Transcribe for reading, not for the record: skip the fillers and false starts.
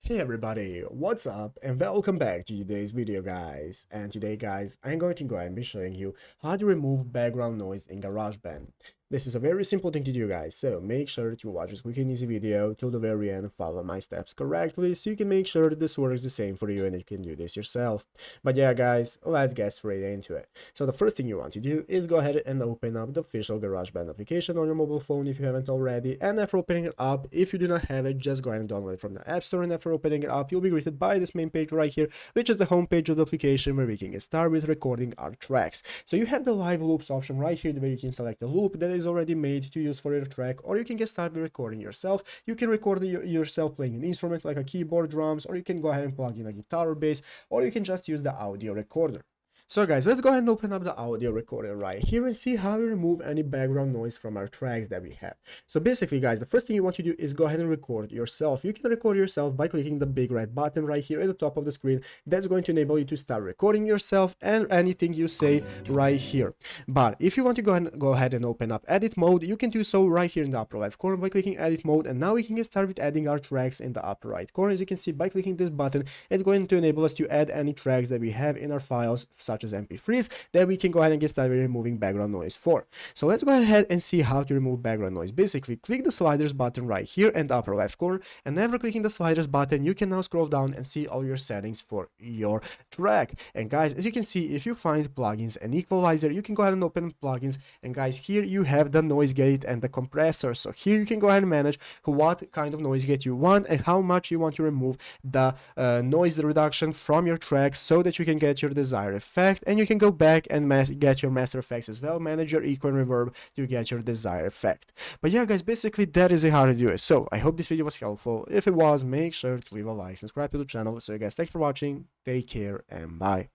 Hey everybody, what's up and welcome back to today's video guys. And today guys, I'm going to go ahead and be showing you how to remove background noise in GarageBand. This is a very simple thing to do guys, so make sure to watch this quick and easy video till the very end and follow my steps correctly so you can make sure that this works the same for you and you can do this yourself. But yeah guys, let's get straight into it. So the first thing you want to do is go ahead and open up the official GarageBand application on your mobile phone if you haven't already, and after opening it up, if you do not have it, just go ahead and download it from the App Store, and after opening it up, you'll be greeted by this main page right here, which is the home page of the application where we can get started with recording our tracks. So you have the live loops option right here where you can select a loop that is already made to use for your track, or you can get started with recording yourself. You can record yourself playing an instrument like a keyboard, drums, or you can go ahead and plug in a guitar or bass, or you can just use the audio recorder. So guys, let's go ahead and open up the audio recorder right here and see how we remove any background noise from our tracks that we have. So basically guys, the first thing you want to do is go ahead and record yourself. You can record yourself by clicking the big red button right here at the top of the screen. That's going to enable you to start recording yourself and anything you say right here. But if you want to go ahead and open up edit mode, you can do so right here in the upper left corner by clicking edit mode, and now we can get started with adding our tracks in the upper right corner. As you can see, by clicking this button, it's going to enable us to add any tracks that we have in our files, such as MP3s, that we can go ahead and get started removing background noise for. So let's go ahead and see how to remove background noise. Basically, click the sliders button right here in the upper left corner, and after clicking the sliders button, you can now scroll down and see all your settings for your track. And guys, as you can see, if you find plugins and equalizer, you can go ahead and open plugins, and guys, here you have the noise gate and the compressor. So here you can go ahead and manage what kind of noise gate you want and how much you want to remove the noise reduction from your track so that you can get your desired effect, and you can go back and get your master effects as well, manage your equal and reverb to get your desired effect. But yeah guys, basically that is how to do it. So I hope this video was helpful. If it was, make sure to leave a like, subscribe to the channel. So you guys, thanks for watching, take care, and bye.